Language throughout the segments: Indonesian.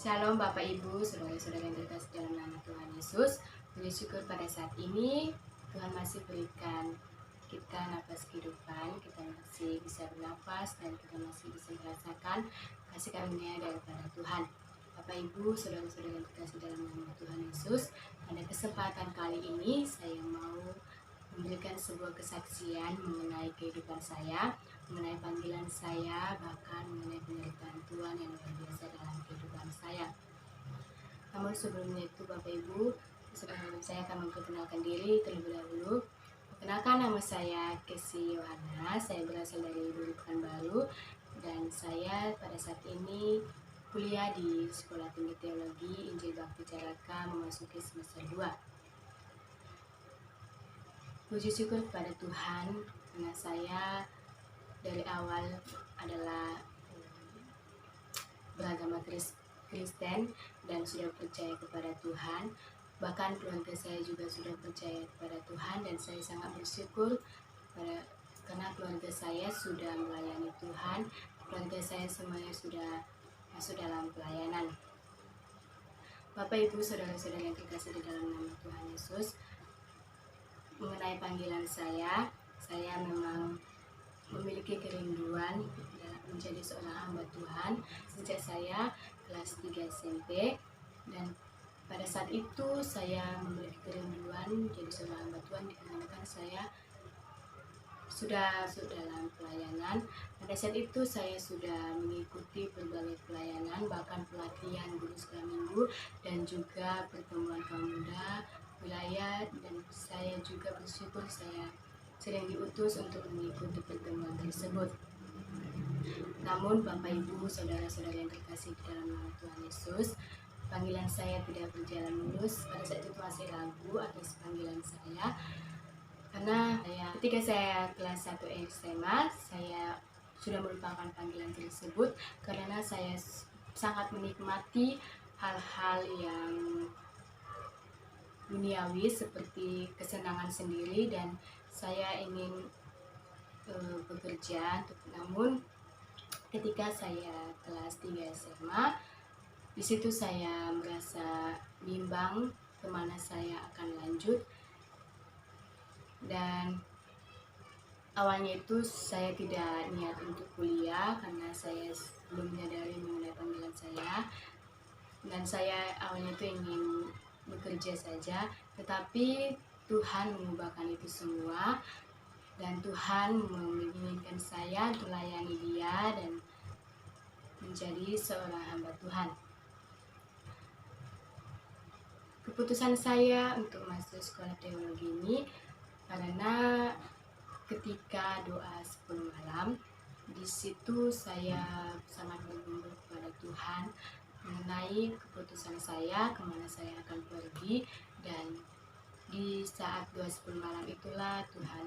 Shalom Bapak Ibu, saudara-saudara yang terkasih dalam nama Tuhan Yesus. Puji syukur pada saat ini Tuhan masih berikan kita nafas kehidupan, kita masih bisa bernafas dan kita masih bisa merasakan kasih karunia daripada Tuhan. Bapak Ibu, saudara-saudara yang terkasih dalam nama Tuhan Yesus, pada kesempatan kali ini saya mau memberikan sebuah kesaksian mengenai kehidupan saya, mengenai panggilan saya, bahkan mengenai penyertaan Tuhan yang luar biasa dalam kehidupan saya. Namun sebelumnya itu Bapak Ibu, saya akan memperkenalkan diri terlebih dahulu. Perkenalkan, nama saya Kesi Yohana, saya berasal dari Duri Pekanbaru dan saya pada saat ini kuliah di Sekolah Tinggi Teologi Injil Bakti Caraka memasuki semester 2. Puji syukur kepada Tuhan karena saya dari awal adalah beragama Kristen dan sudah percaya kepada Tuhan. Bahkan keluarga saya juga sudah percaya kepada Tuhan dan saya sangat bersyukur karena keluarga saya sudah melayani Tuhan. Keluarga saya semuanya sudah masuk dalam pelayanan. Bapak Ibu, saudara-saudara yang terkasih di dalam nama Tuhan Yesus, mengenai panggilan saya memang memiliki kerinduan menjadi seorang hamba Tuhan sejak saya kelas 3 SMP, dan pada saat itu saya memiliki kerinduan menjadi seorang hamba Tuhan dikarenakan saya sudah dalam pelayanan. Pada saat itu saya sudah mengikuti berbagai pelayanan, bahkan pelatihan guru sekolah minggu dan juga pertemuan kaum muda wilayah, dan saya juga bersyukur saya sering diutus untuk mengikuti pertemuan tersebut. Namun Bapak Ibu, saudara-saudara yang terkasih di dalam nama Tuhan Yesus, panggilan saya tidak berjalan mulus. Pada saat itu masih ragu atas panggilan saya, karena ketika saya kelas 1 SMA saya sudah melupakan panggilan tersebut karena saya sangat menikmati hal-hal yang duniawi seperti kesenangan sendiri dan saya ingin bekerja. Namun ketika saya kelas 3 SMA, di situ saya merasa bimbang kemana saya akan lanjut, dan awalnya itu saya tidak niat untuk kuliah karena saya belum menyadari mengenai panggilan saya, dan saya awalnya itu ingin bekerja saja, tetapi Tuhan mengubahkan itu semua dan Tuhan menginginkan saya untuk melayani Dia dan menjadi seorang hamba Tuhan. Keputusan saya untuk masuk sekolah teologi ini karena ketika doa 10 malam, di situ saya sangat bergumul kepada Tuhan mengenai keputusan saya kemana saya akan pergi, dan di saat doa 10 malam itulah Tuhan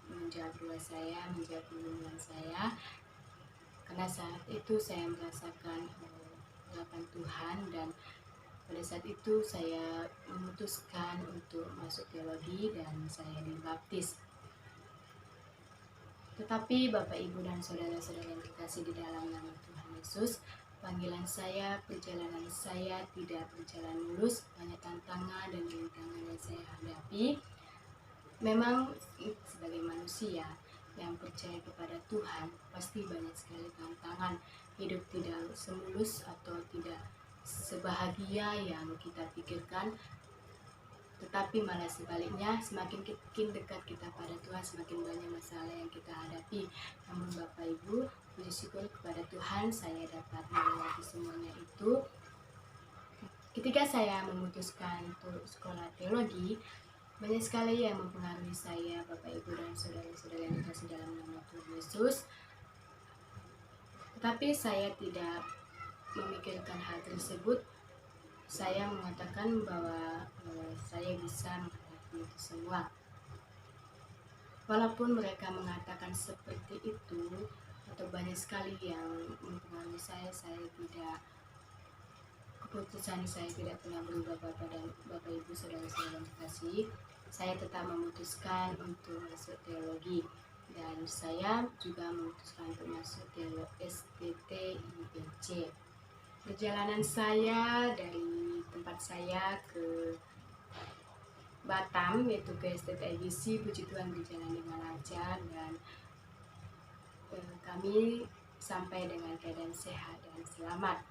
menjawab doa saya, menjawab pergumulan saya, karena saat itu saya merasakan harapan Tuhan, dan pada saat itu saya memutuskan untuk masuk teologi dan saya dibaptis. Tetapi Bapak Ibu dan saudara-saudara yang terkasih di dalam nama Tuhan Yesus, panggilan saya, perjalanan saya tidak berjalan mulus, banyak tantangan dan rintangan yang saya hadapi. Memang sebagai manusia yang percaya kepada Tuhan, pasti banyak sekali tantangan. Hidup tidak semulus atau tidak sebahagia yang kita pikirkan, tetapi malah sebaliknya, semakin dekat kita pada Tuhan, semakin banyak masalah yang kita hadapi. Namun Bapak Ibu, puji syukur kepada Tuhan saya dapat melewati semuanya itu. Ketika saya memutuskan untuk sekolah teologi, banyak sekali yang mempengaruhi saya, Bapak Ibu dan saudara-saudara yang dikasih dalam nama Tuhan Yesus. Tetapi saya tidak memikirkan hal tersebut. Saya mengatakan bahwa saya bisa menghadapi itu semua. Walaupun mereka mengatakan seperti itu, atau banyak sekali yang mempengaruhi saya tidak, keputusan saya tidak pernah berubah Bapak Ibu saudara-saudara yang terkasih. Saya tetap memutuskan untuk masuk teologi, dan saya juga memutuskan untuk masuk teologi STT IPC. Perjalanan saya dari tempat saya ke Batam, yaitu ke STT IBC, puji Tuhan berjalan dengan lancar dan kami sampai dengan keadaan sehat dan selamat.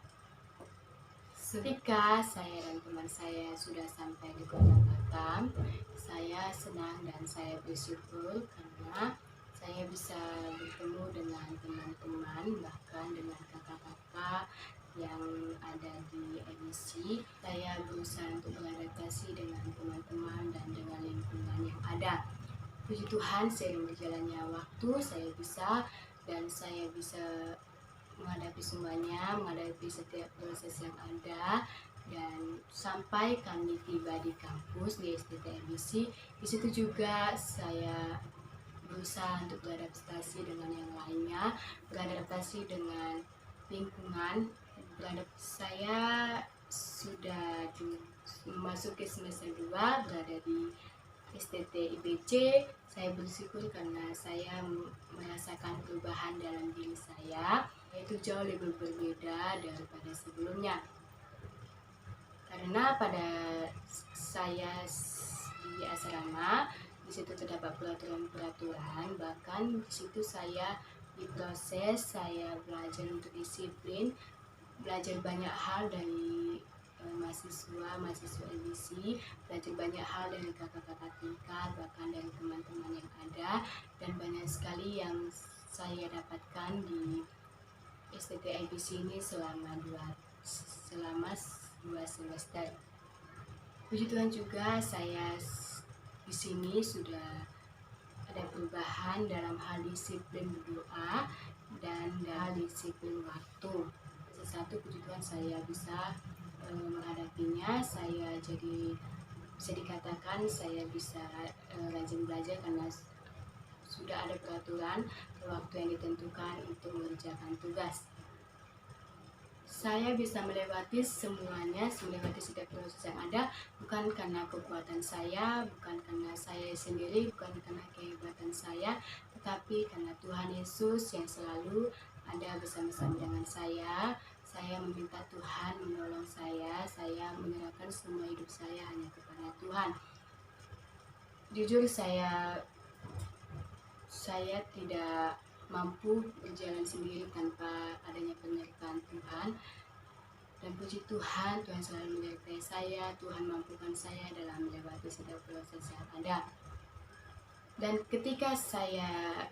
Ketika saya dan teman saya sudah sampai di kota Batam, saya senang dan saya bersyukur karena saya bisa bertemu dengan teman-teman, bahkan dengan kakak-kakak yang ada di edisi. Saya berusaha untuk beradaptasi dengan teman-teman dan dengan lingkungan yang ada. Puji Tuhan, seiring berjalannya waktu, saya bisa menghadapi semuanya, menghadapi setiap proses yang ada, dan sampai kami tiba di kampus di STTMBC. Di situ juga saya berusaha untuk beradaptasi dengan yang lainnya, beradaptasi dengan lingkungan. Saya sudah memasuki semester 2, berada di STT IBC. Saya bersyukur karena saya merasakan perubahan dalam diri saya, yaitu jauh lebih berbeda daripada sebelumnya. Karena pada saya di asrama, di situ terdapat peraturan-peraturan, bahkan di situ saya diproses, saya belajar untuk disiplin, belajar banyak hal dari mahasiswa edisi, belajar banyak hal dari kakak-kakak tingkat, bahkan dari teman-teman yang ada, dan banyak sekali yang saya dapatkan di STT IBC ini selama dua semester. Puji Tuhan juga saya di sini sudah ada perubahan dalam hal disiplin berdoa dan dalam disiplin waktu. Satu, puji Tuhan saya bisa menghadapinya. Saya jadi bisa dikatakan saya bisa rajin belajar karena sudah ada peraturan waktu yang ditentukan untuk mengerjakan tugas. Saya bisa melewati semuanya, melewati setiap proses yang ada, bukan karena kekuatan saya, bukan karena saya sendiri, bukan karena kehebatan saya, tetapi karena Tuhan Yesus yang selalu ada bersama-sama dengan saya. Saya meminta Tuhan menolong saya menyerahkan semua hidup saya hanya kepada Tuhan. Jujur saya tidak mampu berjalan sendiri tanpa adanya penyertaan Tuhan. Dan puji Tuhan, Tuhan selalu menyertai saya, Tuhan mampukan saya dalam melewati setiap proses yang ada. Dan ketika saya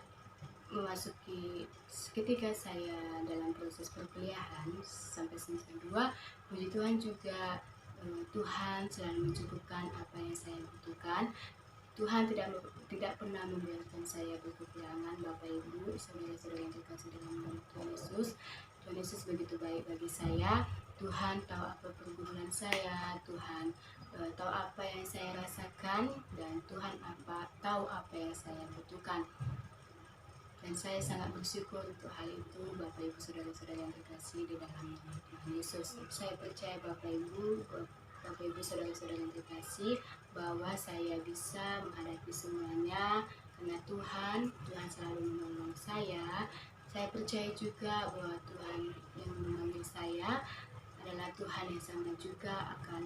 dalam proses perkuliahan sampai semester 2, puji Tuhan juga Tuhan selalu mencukupkan apa yang saya butuhkan. Tuhan tidak pernah membiarkan saya berkekurangan. Bapak Ibu, saudara-saudara yang terkasih dalam Tuhan Yesus. Tuhan Yesus begitu baik bagi saya. Tuhan tahu apa pergumulan saya, Tuhan tahu apa yang saya rasakan, dan Tuhan tahu apa yang saya butuhkan. Dan saya sangat bersyukur untuk hal itu, Bapak Ibu saudara-saudara yang terkasih di dalam nama Tuhan Yesus. Saya percaya Bapak Ibu saudara-saudara yang terkasih, bahwa saya bisa menghadapi semuanya karena Tuhan selalu menolong saya. Saya percaya juga bahwa Tuhan yang memanggil saya adalah Tuhan yang sama juga akan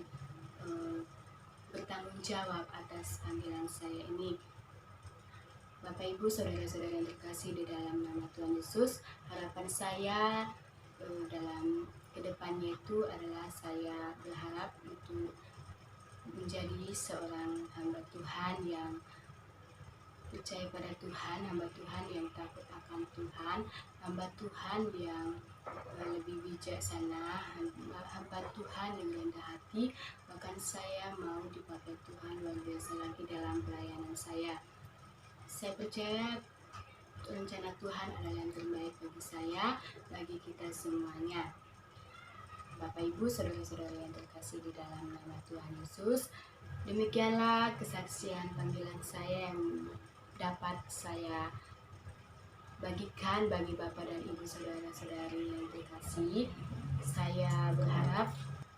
bertanggung jawab atas panggilan saya ini. Bapak Ibu saudara-saudara yang terkasih di dalam nama Tuhan Yesus, harapan saya dalam kedepannya itu adalah saya berharap untuk menjadi seorang hamba Tuhan yang percaya pada Tuhan, hamba Tuhan yang takut akan Tuhan, hamba Tuhan yang lebih bijaksana, hamba Tuhan yang rendah hati. Bahkan saya mau dipakai Tuhan luar biasa lagi dalam pelayanan saya. Saya percaya rencana Tuhan adalah yang terbaik bagi saya, bagi kita semuanya. Bapak Ibu saudara-saudara yang terkasih di dalam nama Tuhan Yesus, demikianlah kesaksian panggilan saya yang dapat saya bagikan bagi Bapak dan Ibu saudara-saudari yang terkasih. Saya berharap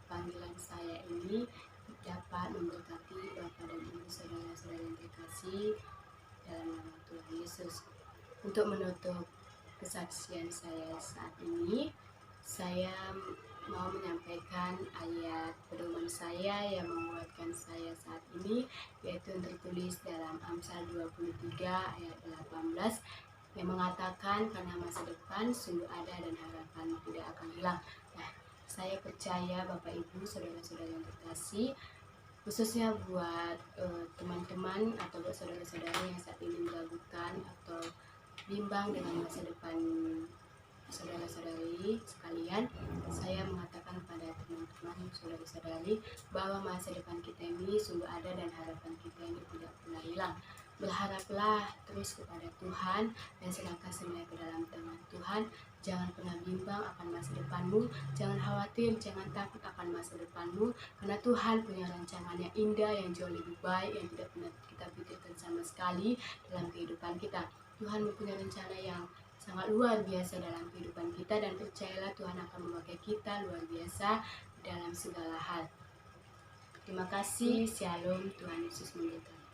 panggilan saya ini dapat memberkati Bapak dan Ibu saudara-saudari yang terkasih dalam nama Tuhan Yesus. Untuk menutup kesaksian saya saat ini, saya mau menyampaikan ayat pedoman saya yang menguatkan saya saat ini, yaitu yang tertulis dalam Amsal 23 ayat 18 yang mengatakan karena masa depan sungguh ada dan harapan tidak akan hilang. Nah, saya percaya Bapak Ibu, saudara-saudara yang terkasih, khususnya buat teman-teman atau buat saudara-saudara yang saat ini meragukan atau bimbang dengan masa depan saudara-saudari sekalian, saya mengatakan kepada teman-teman saudara-saudari bahwa masa depan kita ini sungguh ada dan harapan kita ini tidak pernah hilang. Berharaplah terus kepada Tuhan dan serahkan semuanya ke dalam tangan Tuhan. Jangan pernah bimbang akan masa depanmu, jangan khawatir, jangan takut akan masa depanmu, karena Tuhan punya rancangan yang indah, yang jauh lebih baik, yang tidak pernah kita pikirkan sama sekali dalam kehidupan kita. Tuhan mempunyai rencana yang sangat luar biasa dalam kehidupan kita, dan percayalah Tuhan akan memakai kita luar biasa dalam segala hal. Terima kasih, Shalom, Tuhan Yesus memberkati.